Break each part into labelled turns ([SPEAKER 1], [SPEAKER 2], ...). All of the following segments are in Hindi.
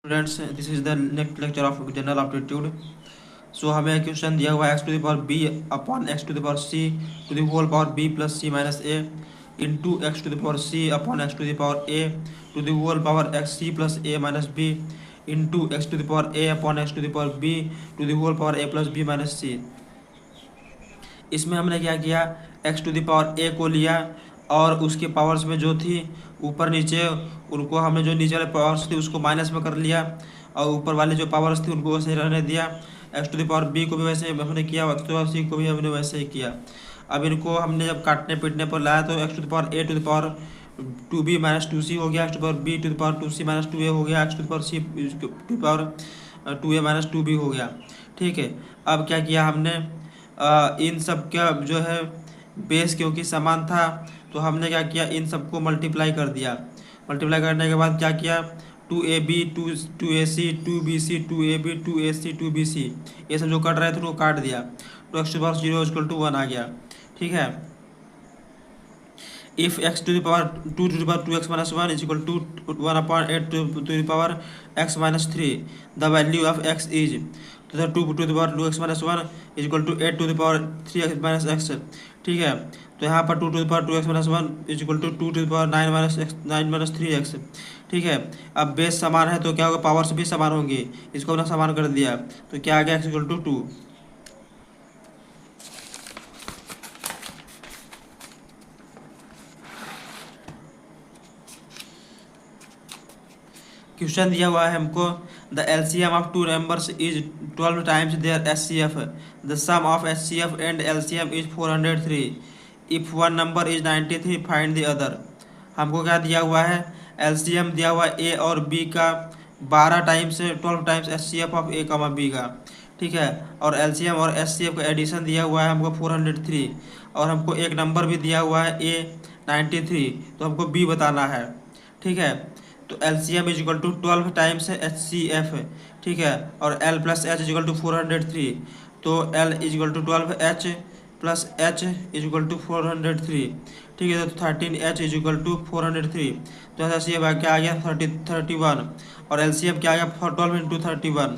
[SPEAKER 1] Students, this is the next lecture of general aptitude. So हमें क्वेश्चन दिया हुआ है X to the power B upon X to the power C to the whole power B plus C minus A into X to the power C upon X to the power A to the whole power X C plus A minus B into X to the power A upon X to the power B to the whole power A plus B minus C. इसमें हमने क्या किया, x to the power A को लिया और उसके पावर्स में जो थी ऊपर नीचे उनको हमने जो नीचे वाले पावर्स थी उसको माइनस में कर लिया और ऊपर वाले जो पावर्स थी उनको वैसे रहने दिया। X to the power b को भी वैसे हमने किया, x to the power c को भी हमने वैसे ही किया। अब इनको हमने जब काटने पीटने पर लाया तो X to the power A to the power two B minus two C हो गया, X to the power B to the power two C minus two A हो गया, X to the power C to power two A minus two B हो गया। ठीक है, अब क्या किया हमने, इन सब का जो है बेस क्योंकि समान था तो हमने क्या किया, इन सबको मल्टीप्लाई कर दिया। मल्टीप्लाई करने के बाद क्या किया, two a b two a c two b c two a b two a c two b c ये सब जो कट रहे थे उनको काट दिया तो X to power zero equal to one आ गया। ठीक है, if X to the power two to the power two x minus one is equal to one upon eight to the power X minus three the value of X is तो two to the power two x minus one is equal to eight to the power three X minus X. ठीक है, तो यहाँ पर to to the power two x minus one is equal to two to the power nine minus three x. ठीक है, अब बेस समान है तो क्या होगा, पावर्स भी समान होंगे, इसको हमने समान कर दिया तो क्या आ गया, x equal to two. Question दिया हुआ है हमको, the LCM of two numbers is 12 times their HCF, the sum of HCF and LCM is 403, if one number is 93 find the other. हमको क्या दिया हुआ है, एलसीएम दिया हुआ है ए और बी का 12 टाइम्स 12 टाइम्स एचसीएफ ऑफ ए कमा बी का। ठीक है, और एलसीएम और एचसीएफ का एडिशन दिया हुआ है हमको 403 और हमको एक नंबर भी दिया हुआ है ए 93, तो हमको बी बताना है। ठीक है, तो L C M is equal to 12 times H C F. ठीक है, और L plus H is equal to 403, तो L is equal to 12 H plus H is equal to 403। ठीक है, तो 13 एच इज इक्वल टू 403, तो ऐसा सी एम क्या आ गया 31 और एल सी एम क्या आ गया 12 इंटू 31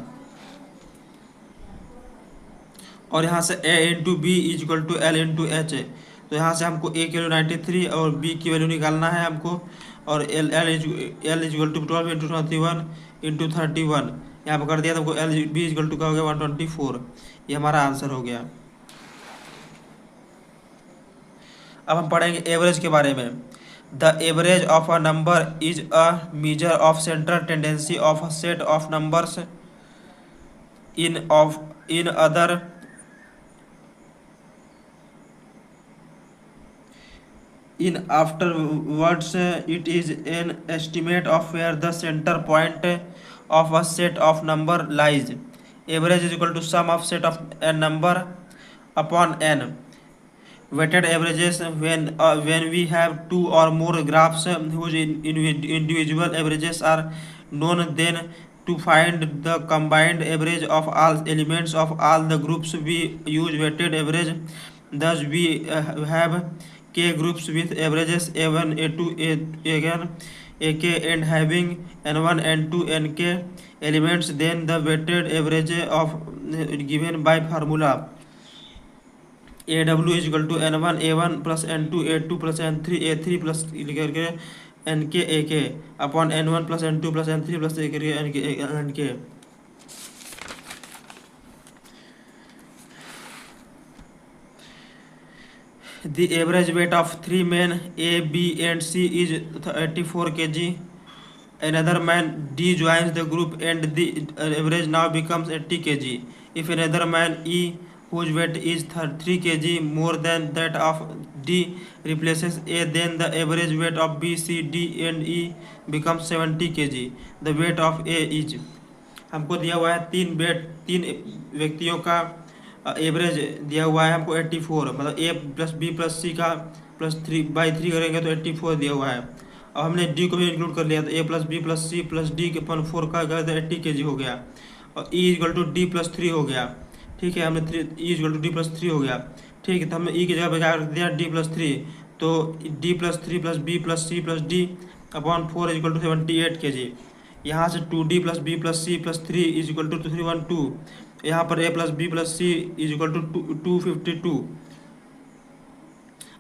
[SPEAKER 1] और यहाँ से A into B is equal to L into H. तो यहाँ से हमको ए की वैल्यू 93 और बी की वैल्यू निकालना है हमको, और L L equal to 12 into 21 into 31 यहाँ पर कर दिया तो हमको एल बी इजल टू का हो गया 124। ये हमारा आंसर हो गया। अब हम पढ़ेंगे एवरेज के बारे में। The average of a number is a measure of central tendency of a set of numbers in other in afterwards it is an estimate of where the center point of a set of number lies. Average is equal to sum of set of a number upon n. Weighted averages when we have two or more graphs whose individual averages are known, then to find the combined average of all elements of all the groups we use weighted average. Thus we have k groups with averages a1 a2 a ak and having n1 n2 nk elements, then the weighted average of given by formula aw is equal to n1 a1 plus n2 a2 plus n3 a3 plus nk ak upon n1 plus n2 plus n3 plus nk। The average weight of three men A, B, and C is 84 kg. Another man D joins the group and the average now becomes 80 kg. If another man E, whose weight is 3 kg more than that of D, replaces A, then the average weight of B, C, D, and E becomes 70 kg. The weight of A is, हमको दिया हुआ है तीन व्यक्तियों का एवरेज दिया हुआ है हमको 84, मतलब ए प्लस बी प्लस सी का प्लस 3/3 करेंगे तो 84 दिया हुआ है। अब हमने डी को भी इंक्लूड कर लिया तो A plus B plus C plus D के अपन 4 का गया तो 80 kg हो गया और e equal to d plus 3 हो गया। ठीक है, हमने e equal to d plus 3 हो गया। ठीक है, तो हमने ई की जगह पर क्या कर दिया डी प्लस 3, तो d plus 3 plus B plus C plus D upon 4 equal to 78 kg। यहाँ से 2d plus B plus C plus 3 is equal to 312। यहाँ पर a plus B plus c is equal to 252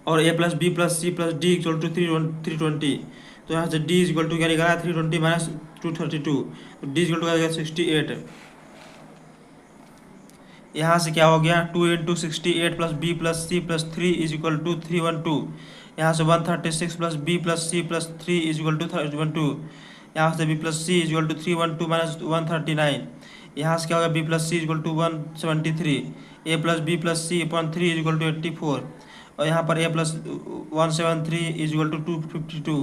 [SPEAKER 1] और a plus B plus C plus d equal to 320। तो यहाँ से d इज इक्वल टू क्या निकला 320 माइनस 232, तो d इज इक्वल टू क्या हो गया 68। यहाँ से क्या हो गया 2 into 68 plus B plus C plus 3 is equal to 312। यहाँ से 136 plus B plus C plus 3 is equal to 312। यहाँ से b plus c is equal to 312 minus 139। यहाँ से क्या होगा b plus c is equal to 173। A plus B plus c upon 3 is equal to 84 और यहाँ पर a plus 173 is equal to 252।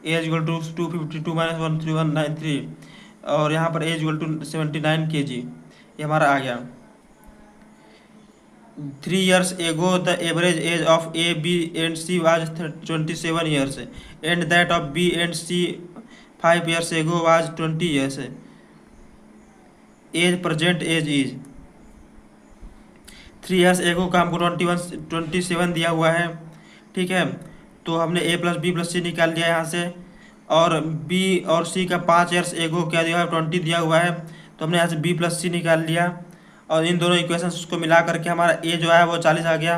[SPEAKER 1] A is equal to 252 minus 13193 और यहाँ पर a is equal to 79 kg। ये हमारा आ गया। 3 years ago, the average age of A, B, and C was 27 years, and that of B and C 5 years ago was 20 years. Age present age is 3 years ago का हमको 27 दिया हुआ है, ठीक है। तो हमने A प्लस बी प्लस सी निकाल लिया यहाँ से, और B और C का 5 years ago क्या दिया हुआ है 20 दिया हुआ है, तो हमने यहाँ से B प्लस सी निकाल लिया और इन दोनों इक्वेशंस को मिला करके हमारा ए जो है वो 40 आ गया।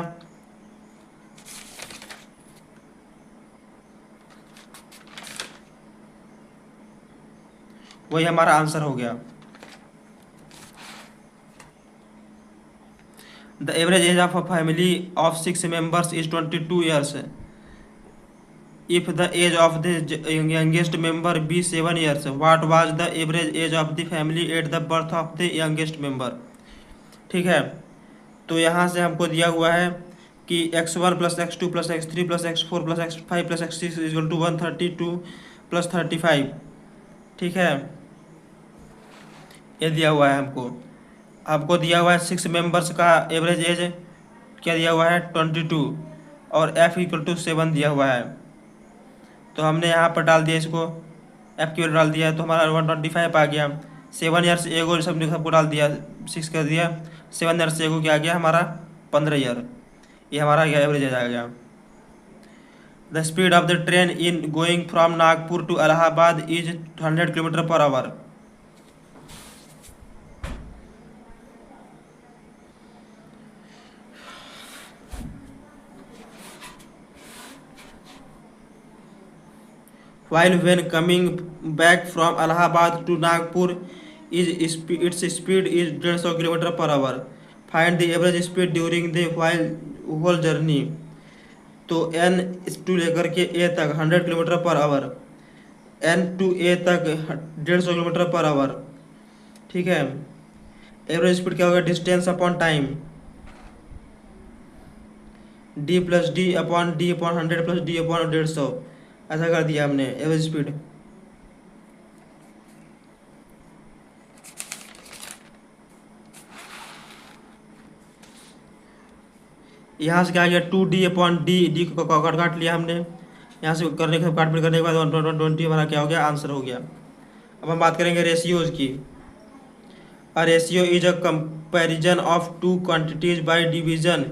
[SPEAKER 1] वही हमारा आंसर हो गया। The average age of a family of 6 members is 22 years if the age of the youngest member be 7 years. What was the average age of the family at the birth of the youngest member. ठीक है, तो यहाँ से हमको दिया हुआ है कि x1 plus x2 plus x3 plus x4 plus x5 plus x6 is equal to 132 plus 35। ठीक है, ये दिया हुआ है हमको। आपको दिया हुआ है 6 मेंबर्स का एवरेज एज क्या दिया हुआ है 22 और f इक्वल टू 7 दिया हुआ है। तो हमने यहाँ पर डाल दिया, इसको f की वैल्यू डाल दिया, तो हमारा 125 आ गया। 7 ईयर्स एगो सबको डाल दिया, 6 कर दिया, 7 ईयर्स एगो क्या आ गया हमारा 15 ईयर। ये हमारा एवरेज आ गया। The speed of the train in going from Nagpur to Allahabad is 100 kilometre per hour. While when coming back from Allahabad to Nagpur, its speed is 150 km per hour. Find the average speed during the whole journey. तो N टू लेकर के A तक 100 kilometre per our, N to A तक 150 किलोमीटर पर आवर। ठीक है, एवरेज स्पीड क्या होगा distance upon time, D plus D upon 100 plus D upon 150, ऐसा कर दिया हमने एवरेज स्पीड। यहाँ से क्या आ गया 2d अपॉन डी को काट लिया हमने। यहाँ से करने के काट करने के बाद 120 हमारा क्या हो गया आंसर हो गया। अब हम बात करेंगे रेशियोज की। A ratio is a comparison of two quantities by division.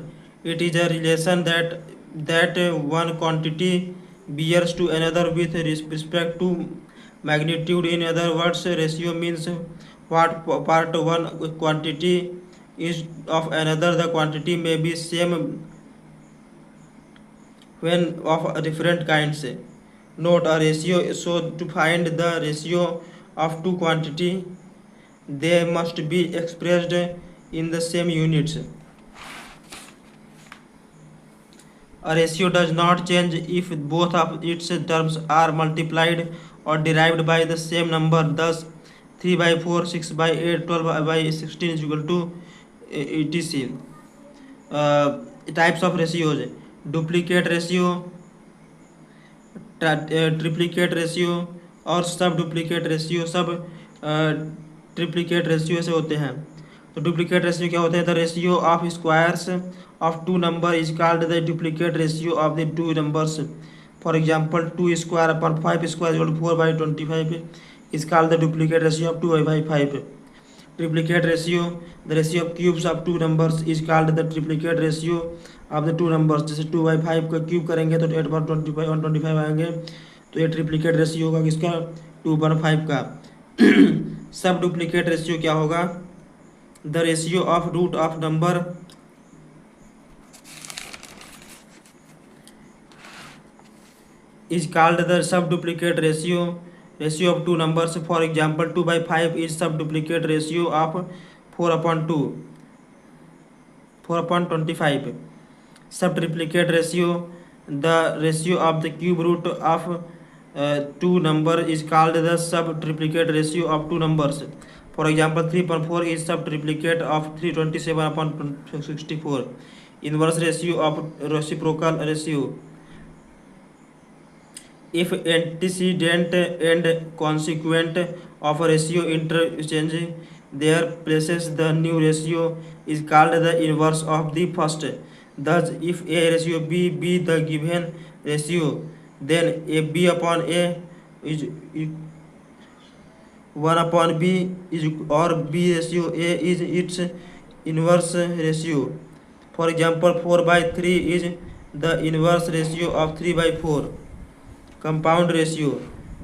[SPEAKER 1] It is a relation that one quantity bears to another with respect to magnitude. In other words, ratio means what part one quantity is of another. The quantity may be same when of different kinds. Note a ratio. So to find the ratio of two quantity, they must be expressed in the same units. A ratio does not change if both of its terms are multiplied or derived by the same number. Thus, 3 by 4, 6 by 8, 12 by 16 is equal to etc. Types of ratios: duplicate ratio, triplicate ratio और सब डुप्लीकेट रेशियो। सब ट्रिप्लीकेट रेशियो से होते हैं। तो डुप्लीकेट रेशियो क्या होते हैं? The ratio of squares of two number is called the duplicate ratio of the two numbers. For example, 2 square upon 5 square is equal to 4 by 25 is called the duplicate ratio of 2 by 5. Triplicate ratio, the ratio of cubes of two numbers is called the triplicate ratio of the two numbers. जैसे 2 by 5 का क्यूब करेंगे तो 8 by 25 125 आएंगे, तो ये ट्रिप्लीकेट रेशियो होगा किसका 2 by 5 का। सब डुप्लीकेट रेशियो क्या होगा? The ratio of root of number is called the subduplicate ratio of two numbers. For example, 2/5 is subduplicate ratio of 4/2, 4/25. Subduplicate ratio, the ratio of the cube root of two number is called the subduplicate ratio of two numbers. For example, 3/4 is subduplicate of 327/64. Inverse ratio of reciprocal ratio. If antecedent and consequent of a ratio interchange their places, the new ratio is called the inverse of the first. Thus, if A ratio B be the given ratio, then A B upon A is 1/B is, or B ratio A is its inverse ratio. For example, 4/3 is the inverse ratio of 3/4. Compound ratio,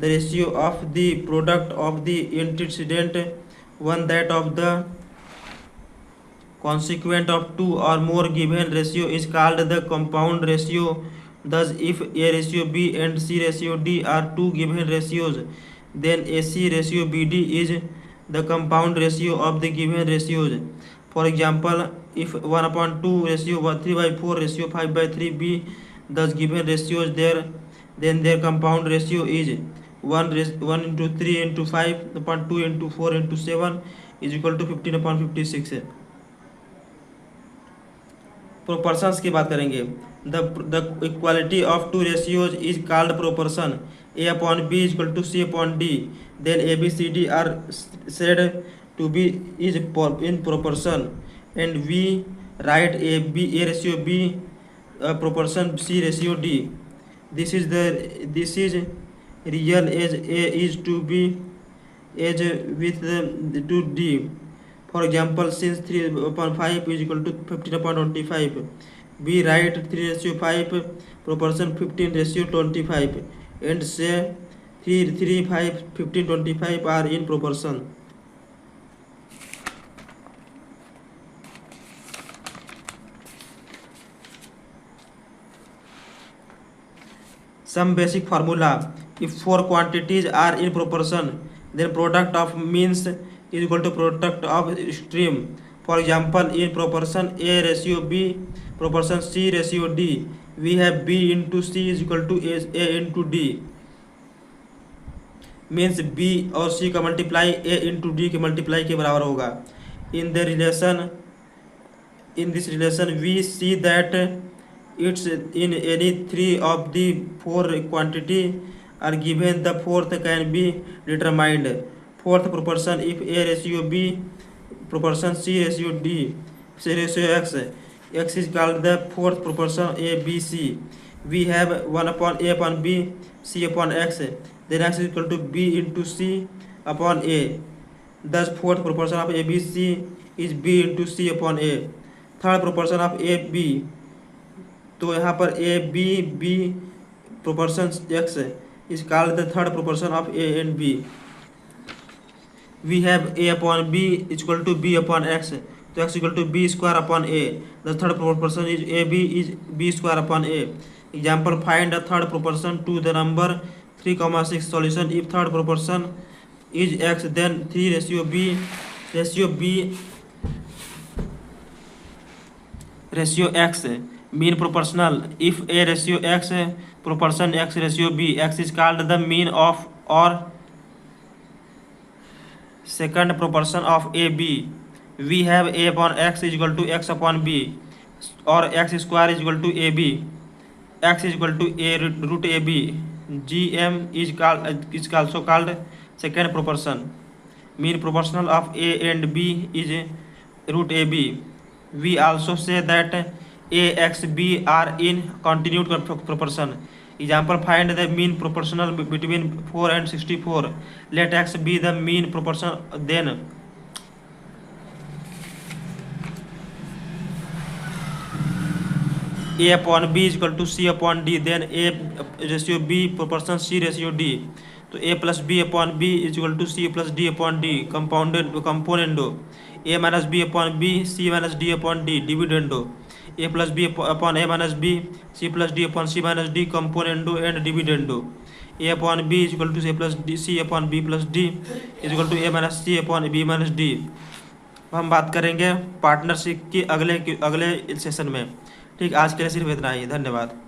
[SPEAKER 1] the ratio of the product of the antecedent one that of the consequent of two or more given ratio is called the compound ratio. Thus, if A ratio B and C ratio D are two given ratios, then AC ratio BD is the compound ratio of the given ratios. For example, if 1/2 ratio 3/4 ratio 5/3 be thus given ratios there, then their compound ratio is 1 into 3 into 5 upon 2 into 4 into 7 is equal to 15/56. Proportions की बात करेंगे. The equality of two ratios is called proportion. A upon B is equal to C upon D. Then A B C D are said to be is in proportion, and we write A ratio B proportion C ratio D. This is real as A is to be as with to D. For example, since 3/5 is equal to 15/25, we write 3 ratio 5 proportion 15 ratio 25 and say 3, 5, 15, 25 are in proportion. Some basic formula. If four quantities are in proportion, then product of means is equal to product of extreme. For example, in proportion A ratio B proportion C ratio D, we have B into C is equal to A into D. Means B और C का मल्टीप्लाई A into D के मल्टीप्लाई के बराबर होगा. In this relation we see that it's in any three of the four quantity are given, the fourth can be determined. Fourth proportion, if A ratio B proportion C ratio D C ratio X is called the fourth proportion A B C. We have 1/A upon B C upon X, then X is equal to B into C upon A. Thus fourth proportion of A B C is B into C upon A. Third proportion of A B, तो यहाँ पर A B proportion X is called the third proportion of A and B. We have A upon B is equal to B upon X, so X equal to B square upon A. The third proportion is AB is B square upon A. Example, find the third proportion to the number 3,6. Solution, if third proportion is X, then 3 ratio B ratio X mean proportional. If A ratio X proportion X ratio B, X is called the mean of or second proportion of A B. We have A upon X is equal to X upon B, or X square is equal to AB. X is equal to A root AB. GM is also called second proportion. Mean proportional of A and B is root AB. We also say that A X B are in continued proportion. Example, find the mean proportional between 4 and 64. Let X be the mean proportion, then A upon B is equal to C upon D, then A ratio B proportion C ratio D. तो A plus B upon B is equal to C plus D upon D componendo A minus B upon B C minus D upon D dividendo A plus B upon A minus B C plus D upon C minus D componendo and dividendo A upon B is equal to C plus D C upon B plus D is equal to A minus C upon B minus D. हम बात करेंगे पार्टनरशिप की अगले सेशन में। ठीक, आज के लिए सिर्फ इतना ही, धन्यवाद।